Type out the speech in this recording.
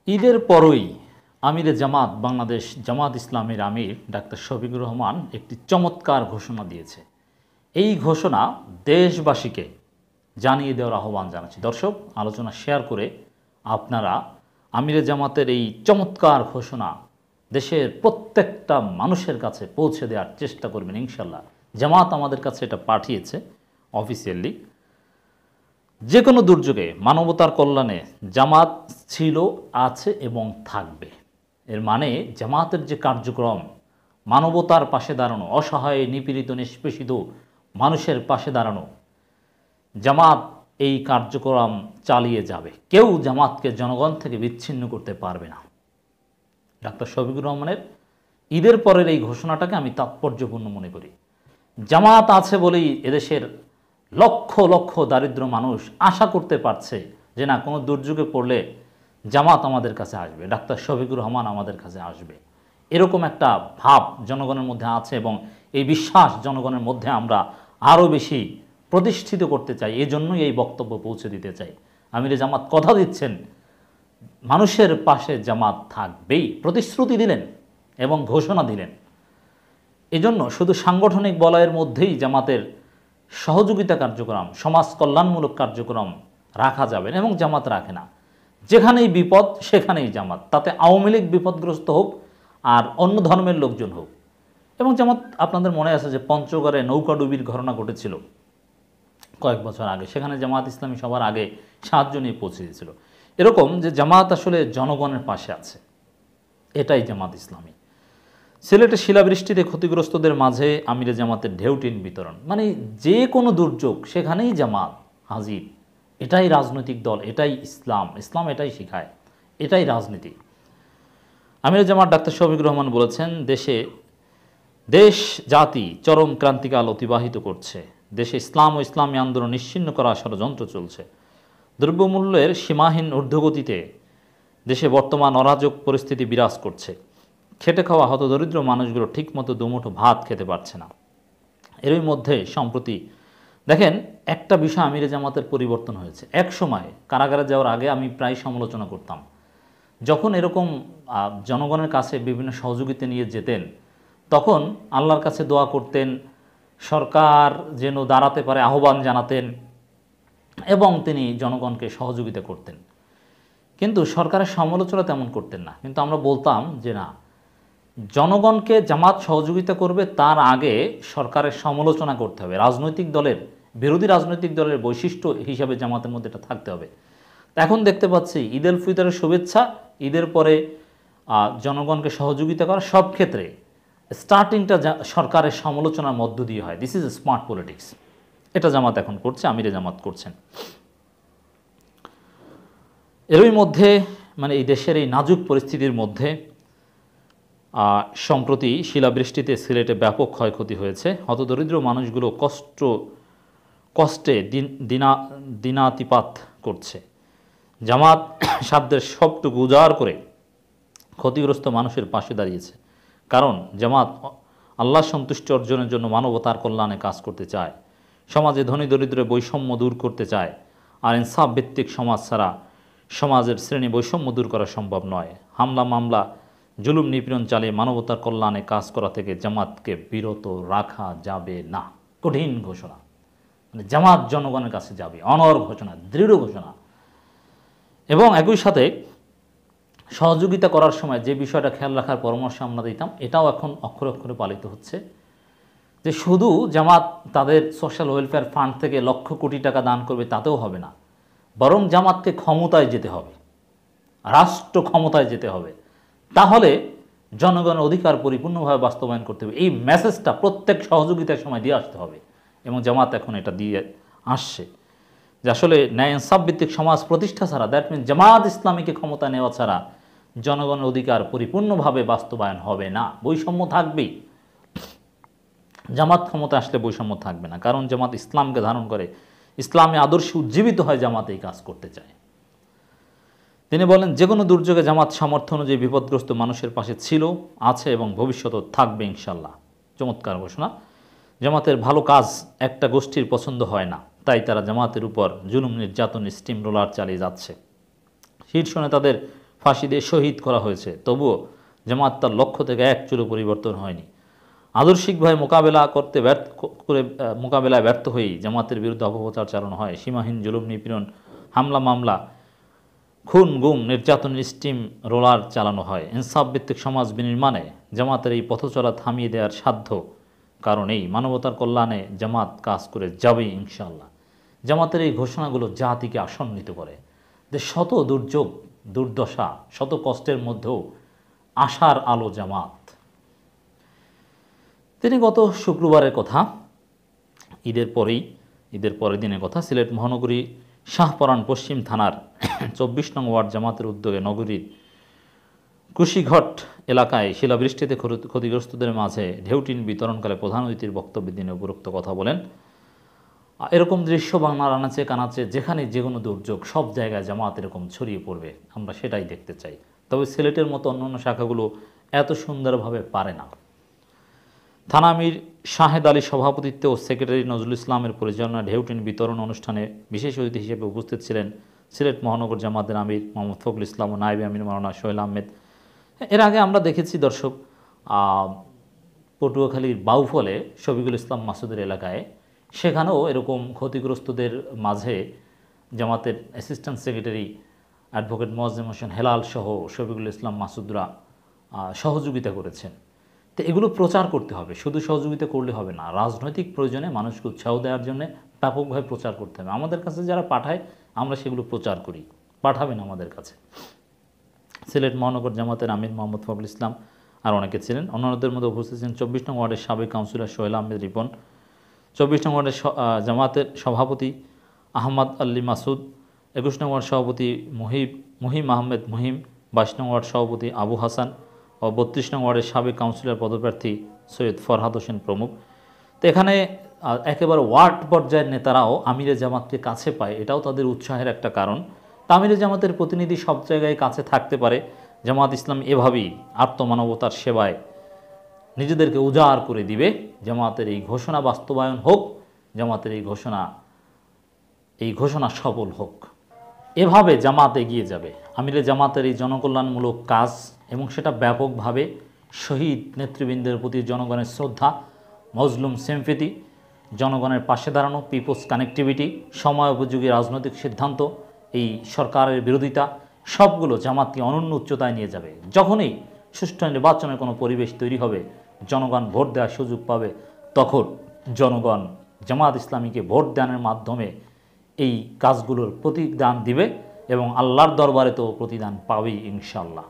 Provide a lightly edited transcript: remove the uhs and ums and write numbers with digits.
ঈদের পরই আমিরে জামাত বাংলাদেশ জামাত ইসলামের আমির ডাক্তার শফিকুর রহমান একটি চমৎকার ঘোষণা দিয়েছে। এই ঘোষণা দেশবাসীকে জানিয়ে দেওয়ার আহ্বান জানাচ্ছি। দর্শক, আলোচনা শেয়ার করে আপনারা আমিরে জামাতের এই চমৎকার ঘোষণা দেশের প্রত্যেকটা মানুষের কাছে পৌঁছে দেওয়ার চেষ্টা করবেন ইনশাল্লাহ। জামাত আমাদের কাছে এটা পাঠিয়েছে অফিসিয়ালি। যে কোনো দুর্যোগে মানবতার কল্যাণে জামাত ছিল, আছে এবং থাকবে। এর মানে জামাতের যে কার্যক্রম, মানবতার পাশে দাঁড়ানো, অসহায় নিপীড়িত নিষ্পেষিত মানুষের পাশে দাঁড়ানো, জামাত এই কার্যক্রম চালিয়ে যাবে। কেউ জামাতকে জনগণ থেকে বিচ্ছিন্ন করতে পারবে না। ডাক্তার শফিকুর রহমানের ঈদের পরের এই ঘোষণাটাকে আমি তাৎপর্যপূর্ণ মনে করি। জামাত আছে বলেই এদেশের লক্ষ লক্ষ দারিদ্র মানুষ আশা করতে পারছে যে না, কোনো দুর্যোগে পড়লে জামাত আমাদের কাছে আসবে, ডাক্তার শফিকুর রহমান আমাদের কাছে আসবে। এরকম একটা ভাব জনগণের মধ্যে আছে এবং এই বিশ্বাস জনগণের মধ্যে আমরা আরও বেশি প্রতিষ্ঠিত করতে চাই। এই জন্যই এই বক্তব্য পৌঁছে দিতে চাই। আমিরে জামাত কথা দিচ্ছেন, মানুষের পাশে জামাত থাকবেই, প্রতিশ্রুতি দিলেন এবং ঘোষণা দিলেন। এজন্য শুধু সাংগঠনিক বলয়ের মধ্যেই জামাতের সহযোগিতা কার্যক্রম, সমাজ কল্যাণমূলক কার্যক্রম রাখা যাবে এবং জামাত রাখে না। যেখানেই বিপদ সেখানেই জামাত, তাতে আওয়ামী লীগ বিপদগ্রস্ত হোক আর অন্য ধর্মের লোকজন হোক। এবং জামাত, আপনাদের মনে আছে যে পঞ্চগড়ে নৌকাডুবির ঘটনা ঘটেছিল কয়েক বছর আগে, সেখানে জামাত ইসলামী সবার আগে সাহায্য নিয়ে পৌঁছে দিয়েছিল। এরকম যে জামাত আসলে জনগণের পাশে আছে, এটাই জামাত ইসলামী। সিলেটে শিলাবৃষ্টিতে ক্ষতিগ্রস্তদের মাঝে আমিরে জামাতের ঢেউটিন বিতরণ, মানে যে কোনো দুর্যোগ সেখানেই জামাত হাজির। এটাই রাজনৈতিক দল, এটাই ইসলাম। ইসলাম এটাই শেখায়, এটাই রাজনীতি। আমিরে জামাত ডাক্তার শফিকুর রহমান বলেছেন, দেশ জাতি চরম ক্রান্তিকাল অতিবাহিত করছে। দেশে ইসলাম ও ইসলামী আন্দোলন নিশ্চিহ্ন করার ষড়যন্ত্র চলছে। দ্রব্যমূল্যের সীমাহীন ঊর্ধ্বগতিতে দেশে বর্তমান অরাজক পরিস্থিতি বিরাজ করছে। খেটে খাওয়া হতদরিদ্র মানুষগুলো ঠিকমতো দুমুঠো ভাত খেতে পারছে না। এরই মধ্যে সম্প্রতি দেখেন, একটা বিষয় আমিরে জামাতের পরিবর্তন হয়েছে। এক সময় কারাগারে যাওয়ার আগে আমি প্রায় সমালোচনা করতাম, যখন এরকম জনগণের কাছে বিভিন্ন সহযোগিতা নিয়ে যেতেন তখন আল্লাহর কাছে দোয়া করতেন, সরকার যেন দাঁড়াতে পারে আহ্বান জানাতেন এবং তিনি জনগণকে সহযোগিতা করতেন। কিন্তু সরকারের সমালোচনা তেমন করতেন না। কিন্তু আমরা বলতাম যে না, জনগণকে জামাত সহযোগিতা করবে তার আগে সরকারের সমালোচনা করতে হবে। রাজনৈতিক দলের, বিরোধী রাজনৈতিক দলের বৈশিষ্ট্য হিসাবে জামাতের মধ্যে এটা থাকতে হবে। এখন দেখতে পাচ্ছি ঈদ উল ফিতরের শুভেচ্ছা, ঈদের পরে জনগণকে সহযোগিতা করা, সব ক্ষেত্রে স্টার্টিংটা সরকারের সমালোচনার মধ্য দিয়ে হয়। This is a smart politics. এটা জামাত এখন করছে, আমিরে জামাত করছেন। এরই মধ্যে মানে এই দেশের এই নাজুক পরিস্থিতির মধ্যে সম্প্রতি শিলাবৃষ্টিতে সিলেটে ব্যাপক ক্ষয়ক্ষতি হয়েছে। হতদরিদ্র মানুষগুলো কষ্টে দিনাতিপাত করছে। জামাত সাধ্যের সবটুকু উজাড় করে ক্ষতিগ্রস্ত মানুষের পাশে দাঁড়িয়েছে। কারণ জামাত আল্লাহ সন্তুষ্টি অর্জনের জন্য মানবতার কল্যাণে কাজ করতে চায়, সমাজে ধনী দরিদ্রের বৈষম্য দূর করতে চায়। আর ইনসাফ ভিত্তিক সমাজ ছাড়া সমাজের শ্রেণী বৈষম্য দূর করা সম্ভব নয়। হামলা মামলা, জুলুম নিপীড়ন চালিয়ে মানবতার কল্যাণে কাজ করা থেকে জামাতকে বিরত রাখা যাবে না। কঠিন ঘোষণা, মানে জামাত জনগণের কাছে যাবে, অনড় ঘোষণা, দৃঢ় ঘোষণা। এবং একই সাথে সহযোগিতা করার সময় যে বিষয়টা খেয়াল রাখার পরামর্শ আমরা দিতাম, এটাও এখন অক্ষরে অক্ষরে পালিত হচ্ছে, যে শুধু জামাত তাদের সোশ্যাল ওয়েলফেয়ার ফান্ড থেকে লক্ষ কোটি টাকা দান করবে তাতেও হবে না, বরং জামাতকে ক্ষমতায় যেতে হবে, রাষ্ট্র ক্ষমতায় যেতে হবে। তাহলে জনগণের অধিকার পরিপূর্ণভাবে বাস্তবায়ন করতে হবে। এই মেসেজটা প্রত্যেক সহযোগিতার সময় দিয়ে আসতে হবে এবং জামাত এখন এটা দিয়ে আসছে, যে আসলে ন্যায় ইনসাফ ভিত্তিক সমাজ প্রতিষ্ঠা ছাড়া, দ্যাট মিন জামাত ইসলামীকে ক্ষমতা নেওয়া ছাড়া জনগণের অধিকার পরিপূর্ণভাবে বাস্তবায়ন হবে না। বৈষম্য থাকবেই। জামাত ক্ষমতা আসলে বৈষম্য থাকবে না, কারণ জামাত ইসলামকে ধারণ করে, ইসলামী আদর্শে উজ্জীবিত হয়, জামাত এই কাজ করতে চায়। তিনি বলেন, যে কোনো দুর্যোগে জামাত সামর্থ্য অনুযায়ী বিপদগ্রস্ত মানুষের পাশে ছিল, আছে এবং ভবিষ্যতেও থাকবে ইনশাল্লাহ। চমৎকার ঘোষণা। জামাতের ভালো কাজ একটা গোষ্ঠীর পছন্দ হয় না, তাই তারা জামাতের উপর জুলুম নির্যাতন স্টিম রোলার চালিয়ে যাচ্ছে। শীর্ষ নেতাদের ফাঁসি দিয়ে শহীদ করা হয়েছে, তবুও জামাত তার লক্ষ্য থেকে এক চুলো পরিবর্তন হয়নি। আদর্শিকভাবে মোকাবেলায় ব্যর্থ হয়েই জামাতের বিরুদ্ধে অপপ্রচার চালানো হয়, সীমাহীন জুলুম নিপীড়ন, হামলা মামলা, খুন গুম নির্যাতনের স্টিম রোলার চালানো হয়। ইনসাফ ভিত্তিক সমাজ বিনির্মাণে জামাতের এই পথচলা থামিয়ে দেওয়ার সাধ্য কারণেই মানবতার কল্যাণে জামাত কাজ করে যাবেই ইনশাআল্লাহ। জামাতের এই ঘোষণাগুলো জাতিকে আশান্বিত করে যে শত দুর্যোগ দুর্দশা শত কষ্টের মধ্যেও আশার আলো জামাত। তিনি গত শুক্রবারের কথা, ঈদের পরের দিনের কথা, সিলেট মহানগরী শাহপরান পশ্চিম থানার 24 নং ওয়ার্ড জামাতের উদ্যোগে নগরীর কুশিঘট এলাকায় শিলাবৃষ্টিতে ক্ষতিগ্রস্তদের মাঝে ঢেউটিন বিতরণকালে প্রধান অতিথির বক্তব্যে তিনি উপরোক্ত কথা বলেন। এরকম দৃশ্য বাংলার আনাচে কানাচে যেখানে যে কোনো দুর্যোগ সব জায়গায় জামাত এরকম ছড়িয়ে পড়বে, আমরা সেটাই দেখতে চাই। তবে সিলেটের মতো অন্যান্য শাখাগুলো এত সুন্দরভাবে পারে না। থানা আমির শাহেদ আলী সভাপতিত্বে ও সেক্রেটারি নজরুল ইসলামের পরিচালনায় ঢেউটিন বিতরণ অনুষ্ঠানে বিশেষ অতিথি হিসেবে উপস্থিত ছিলেন সিলেট মহানগর জামাতের আমির মোহাম্মদ ফখরুল ইসলাম ও নায়েবে আমির মাওলানা সোহেল আহমেদ। এর আগে আমরা দেখেছি দর্শক, পটুয়াখালীর বাউফলে শফিকুল ইসলাম মাসুদের এলাকায়, সেখানেও এরকম ক্ষতিগ্রস্তদের মাঝে জামাতের assistant secretary advocate Moazzem Hossain Helal সহ শফিকুল ইসলাম মাসুদরা সহযোগিতা করেছেন। তো এগুলো প্রচার করতে হবে, শুধু সহযোগিতা করলে হবে না, রাজনৈতিক প্রয়োজনে মানুষকে উৎসাহ দেওয়ার জন্য ব্যাপকভাবে প্রচার করতে হবে। আমাদের কাছে যারা পাঠায় আমরা সেগুলো প্রচার করি, পাঠাবেন আমাদের কাছে। সিলেট মহানগর জামাতের আমির মোহাম্মদ ফখরুল ইসলাম আর অনেকে ছিলেন। অন্যান্যদের মধ্যে উপস্থিত ছিলেন 24 নং ওয়ার্ডের সাবেক কাউন্সিলর সোহেল আহমেদ রিপন, 24 নং ওয়ার্ডের জামাতের সভাপতি আহমদ আলী মাসুদ, 21 নং ওয়ার্ড সভাপতি মুহিম আহমেদ মুহিম, 22 নং ওয়ার্ড সভাপতি আবু হাসান ও 32 নং ওয়ার্ডের সাবেক কাউন্সিলর পদপ্রার্থী সৈয়দ ফরহাদ হোসেন প্রমুখ। তো এখানে একেবারে ওয়ার্ড পর্যায়ের নেতারাও আমিরে জামাতকে কাছে পায়, এটাও তাদের উৎসাহের একটা কারণ। তা আমিরে জামাতের প্রতিনিধি সব জায়গায় কাছে থাকতে পারে। জামাত ইসলাম এভাবেই আত্মমানবতার সেবায় নিজেদেরকে উজাড় করে দিবে। জামাতের এই ঘোষণা বাস্তবায়ন হোক, জামাতের এই ঘোষণা সফল হোক, এভাবে জামাত এগিয়ে যাবে। আমিরে জামাতের এই জনকল্যাণমূলক কাজ এবং সেটা ব্যাপকভাবে শহীদ নেতৃবৃন্দের প্রতি জনগণের শ্রদ্ধা, মজলুম সিম্পেথি, জনগণের পাশে দাঁড়ানো, পিপলস কানেক্টিভিটি, সময় উপযোগী রাজনৈতিক সিদ্ধান্ত, এই সরকারের বিরোধিতা, সবগুলো জামাতকে অনন্য উচ্চতায় নিয়ে যাবে। যখনই সুষ্ঠু নির্বাচনের কোনো পরিবেশ তৈরি হবে, জনগণ ভোট দেওয়ার সুযোগ পাবে, তখন জনগণ জামাত ইসলামীকে ভোট দানের মাধ্যমে এই কাজগুলোর প্রতিদান দিবে এবং আল্লাহর দরবারে তো প্রতিদান পাবেই ইনশাআল্লাহ।